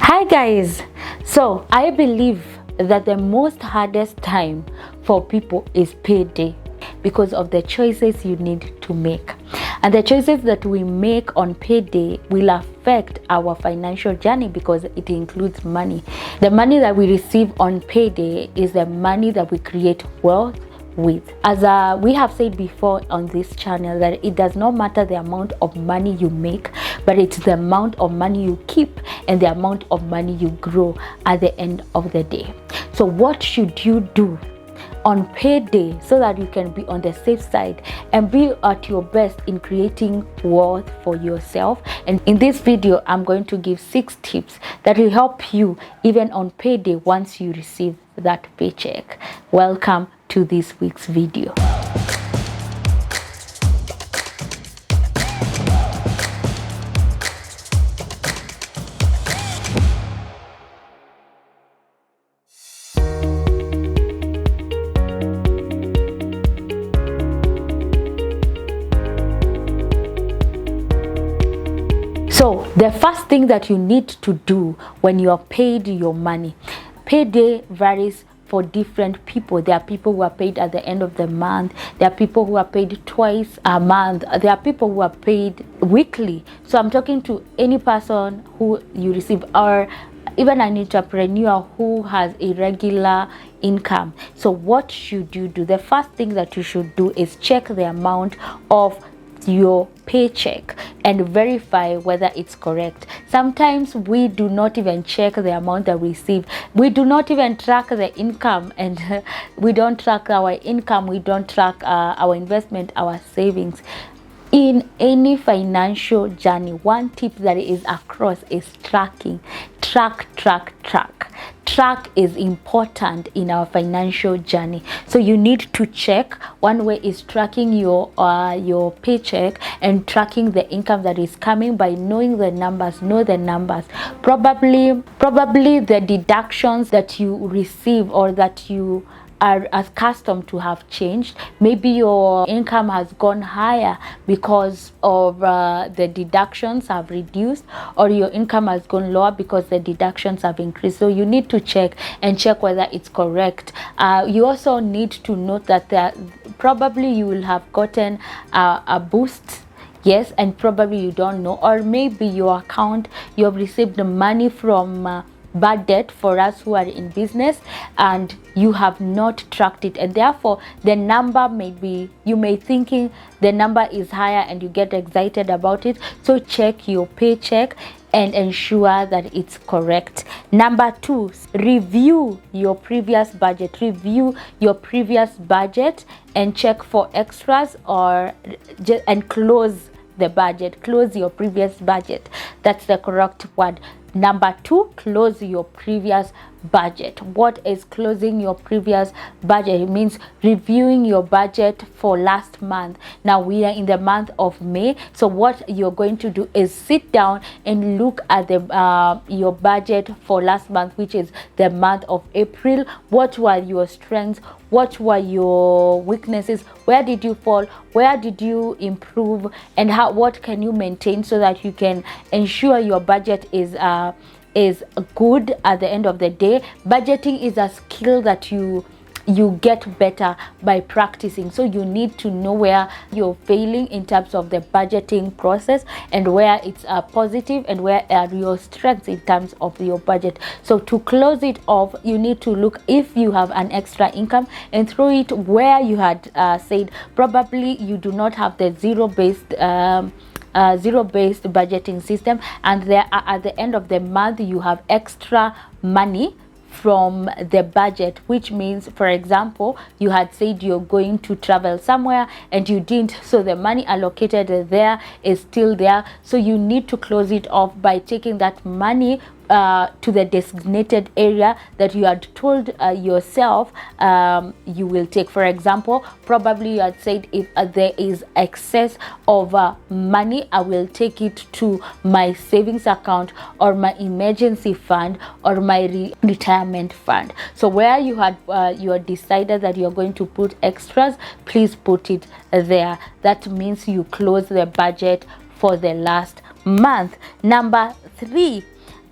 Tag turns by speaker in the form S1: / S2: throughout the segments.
S1: Hi guys, so I believe that the most hardest time for people is payday because of the choices you need to make, and the choices that we make on payday will affect our financial journey because it includes money. The money that we receive on payday is the money that we create wealth with. As we have said before on this channel, that it does not matter the amount of money you make, but it's the amount of money you keep and the amount of money you grow at the end of the day. So what should you do on payday so that you can be on the safe side and be at your best in creating wealth for yourself? And in this video, I'm going to give 6 tips that will help you even on payday once you receive that paycheck. Welcome to this week's video. So the first thing that you need to do when you are paid your money, payday varies for different people. There are people who are paid at the end of the month. There are people who are paid twice a month. There are people who are paid weekly. So I'm talking to any person who you receive, or even an entrepreneur who has a regular income. So what should you do? The first thing that you should do is check the amount of your paycheck and verify whether it's correct. Sometimes we do not even check the amount that we receive. We do not even track the income, and we don't track our income, we don't track our investment, our savings. In any financial journey, one tip that is across is tracking. Track is important in our financial journey. So you need to check. One way is tracking your paycheck and tracking the income that is coming by knowing the numbers. Know the numbers. Probably the deductions that you receive or that you are accustomed to have changed. Maybe your income has gone higher because of the deductions have reduced, or your income has gone lower because the deductions have increased. So you need to check whether it's correct. You also need to note that probably you will have gotten a boost. Yes, and probably you don't know, or maybe your account, you have received the money from bad debt for us who are in business, and you have not tracked it, and therefore the number you may thinking the number is higher and you get excited about it. So check your paycheck and ensure that it's correct. Number 2, review your previous budget. Review your previous budget and check for extras and close the budget. Close your previous budget. That's the correct word. Number 2, close your previous budget. What is closing your previous budget? It means reviewing your budget for last month. Now we are in the month of May, so what you're going to do is sit down and look at your budget for last month, which is the month of April. What were your strengths? What were your weaknesses? Where did you fall? Where did you improve? And what can you maintain so that you can ensure your budget is good at the end of the day. Budgeting is a skill that you get better by practicing. So you need to know where you're failing in terms of the budgeting process, and where it's positive, and where are your strengths in terms of your budget. So to close it off, you need to look if you have an extra income and throw it where you had said probably you do not have the zero-based budgeting system, and there at the end of the month you have extra money from the budget, which means, for example, you had said you're going to travel somewhere and you didn't, so the money allocated there is still there. So you need to close it off by taking that money to the designated area that you had told yourself you will take. For example, probably you had said if there is excess of money, I will take it to my savings account or my emergency fund or my retirement fund. So where you had decided that you're going to put extras, please put it there. That means you close the budget for the last month. Number 3,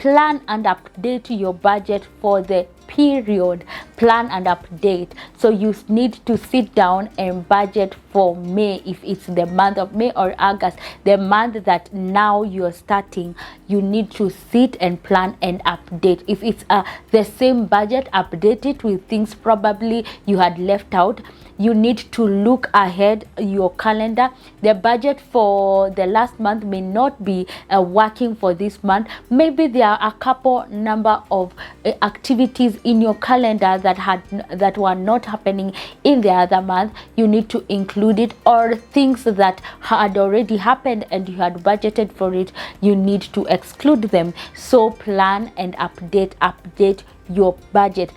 S1: plan and update your budget for the period. Plan and update. So you need to sit down and budget for May, if it's the month of May or August, the month that now you're starting. You need to sit and plan and update. If it's the same budget, update it with things probably you had left out. You need to look ahead your calendar. The budget for the last month may not be working for this month. Maybe there are a couple number of activities in your calendar that were not happening in the other month. You need to include it, or things that had already happened and you had budgeted for it, you need to exclude them. So plan and update your budget.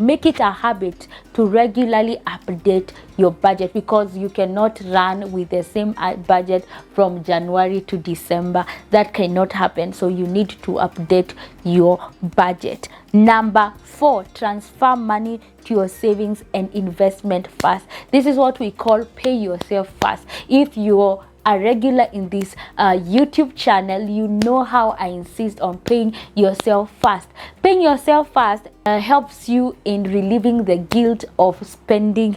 S1: Make it a habit to regularly update your budget, because you cannot run with the same budget from January to December. That cannot happen. So you need to update your budget. Number 4, transfer money to your savings and investment first. This is what we call pay yourself first. If you're a regular in this YouTube channel, you know how I insist on paying yourself first. Paying yourself first helps you in relieving the guilt of spending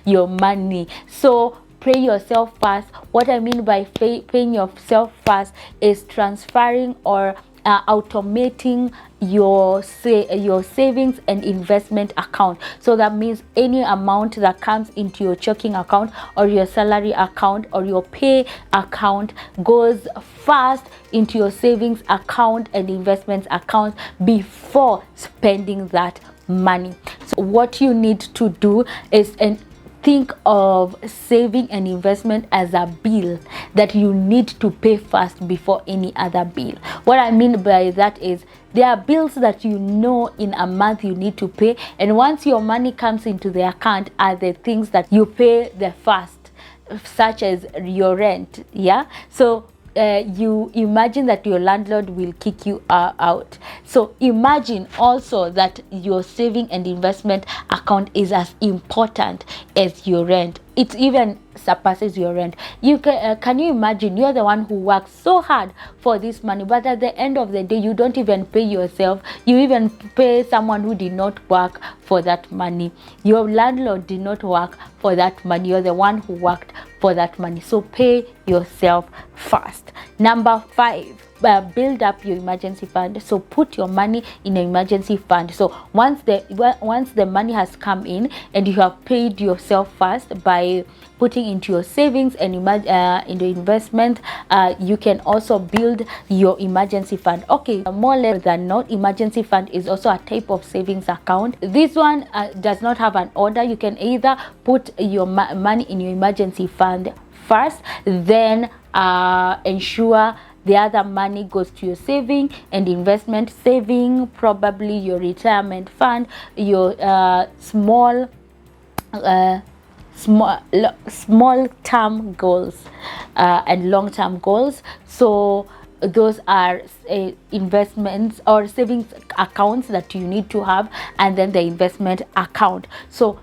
S1: your money. So pay yourself first. What I mean by paying yourself first is transferring or automating your savings and investment account. So that means any amount that comes into your checking account or your salary account or your pay account goes first into your savings account and investments account before spending that money. So what you need to do is think of saving and investment as a bill that you need to pay first before any other bill. What I mean by that is there are bills that you know in a month you need to pay, and once your money comes into the account are the things that you pay the first, such as your rent. Yeah, so you imagine that your landlord will kick you out. So imagine also that your saving and investment account is as important as your rent. It even surpasses your rent. You can you imagine you're the one who works so hard for this money, but at the end of the day you don't even pay yourself. You even pay someone who did not work for that money. Your landlord did not work for that money. You're the one who worked for that money. So pay yourself first. Number 5, build up your emergency fund. So put your money in an emergency fund. So once the money has come in and you have paid yourself first by putting into your savings and in the investment, you can also build your emergency fund. Okay, more or less than not, emergency fund is also a type of savings account. This one does not have an order. You can either put your money in your emergency fund first, then ensure the other money goes to your saving and investment. Saving, probably your retirement fund, your small term goals and long term goals. So those are investments or savings accounts that you need to have, and then the investment account. So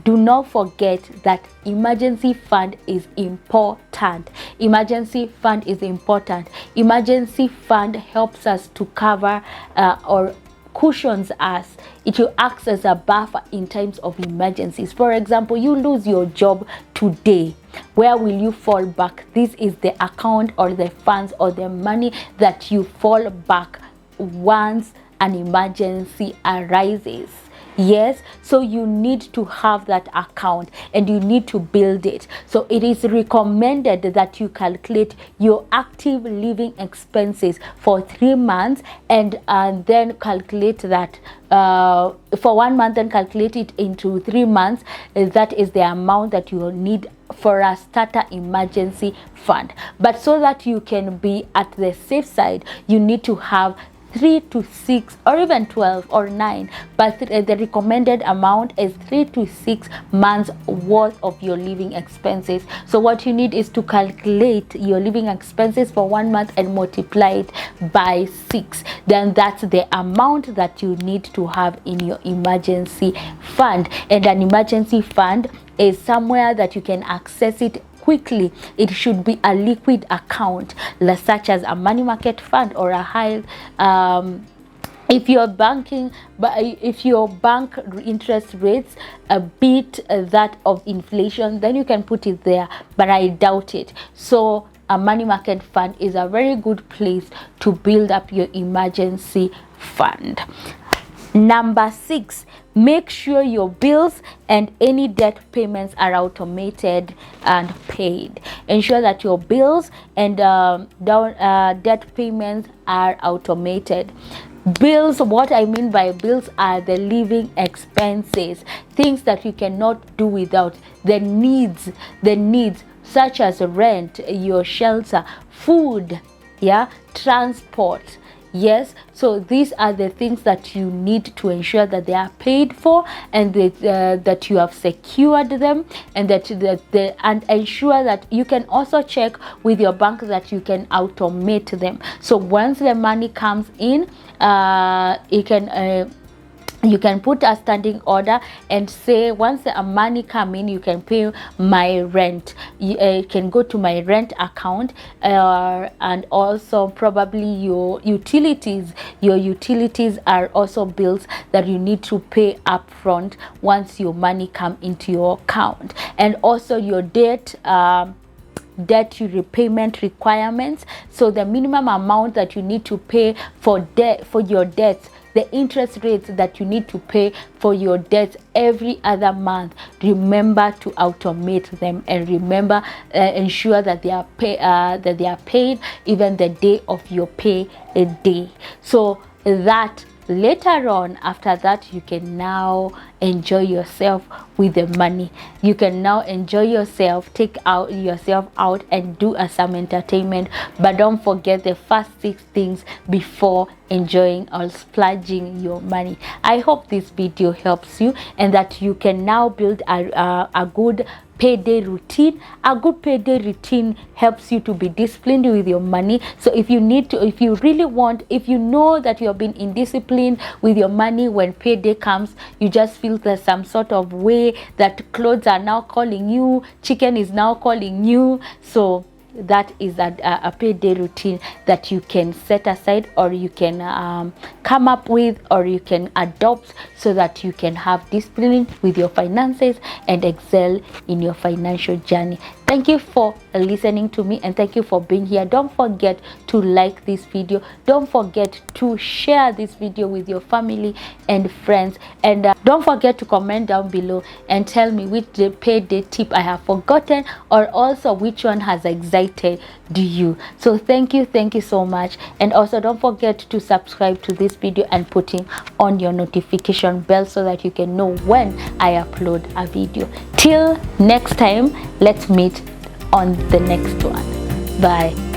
S1: do not forget that emergency fund is important. Emergency fund is important. Emergency fund helps us to cover or cushions us. It will act as a buffer in times of emergencies. For example, you lose your job today. Where will you fall back? This is the account or the funds or the money that you fall back once an emergency arises. Yes, so you need to have that account and you need to build it. So it is recommended that you calculate your active living expenses for 3 months and then calculate that for 1 month and calculate it into 3 months. That is the amount that you will need for a starter emergency fund. But so that you can be at the safe side, you need to have 3 to 6 or even 12 or 9, but the recommended amount is 3 to 6 months worth of your living expenses. So what you need is to calculate your living expenses for 1 month and multiply it by 6. Then that's the amount that you need to have in your emergency fund. And an emergency fund is somewhere that you can access it quickly. It should be a liquid account, such as a money market fund or a high if you're banking, but if your bank interest rates beat that of inflation, then you can put it there, but I doubt it. So a money market fund is a very good place to build up your emergency fund. Number 6, make sure your bills and any debt payments are automated and paid. Ensure that your bills and debt payments are automated. Bills, what I mean by bills are the living expenses, things that you cannot do without, the needs such as rent, your shelter, food, yeah, transport. Yes, so these are the things that you need to ensure that they are paid for, and that you have secured them, and and ensure that you can also check with your bank that you can automate them. So once the money comes in, you can put a standing order and say, once the money come in, you can pay my rent. You can go to my rent account, and also probably your utilities. Your utilities are also bills that you need to pay upfront once your money come into your account, and also your debt repayment requirements. So the minimum amount that you need to pay for your debts, the interest rates that you need to pay for your debts every other month, remember to automate them, and remember ensure that they are paid even the day of your pay day, so that later on, after that, you can now enjoy yourself with the money. You can now enjoy yourself, take yourself out and do some entertainment, but don't forget the first 6 things before enjoying or splurging your money. I hope this video helps you, and that you can now build a good payday routine. A good payday routine helps you to be disciplined with your money. So if you know that you have been indisciplined with your money, when payday comes, you just feel there's some sort of way that clothes are now calling you, chicken is now calling you. So that is a payday routine that you can set aside, or you can come up with, or you can adopt, so that you can have discipline with your finances and excel in your financial journey. Thank you for listening to me, and thank you for being here. Don't forget to like this video. Don't forget to share this video with your family and friends, and don't forget to comment down below and tell me which payday tip I have forgotten, or also which one has excited you. So thank you so much, and also don't forget to subscribe to this video and putting on your notification bell so that you can know when I upload a video. Till next time, let's meet on the next one. Bye.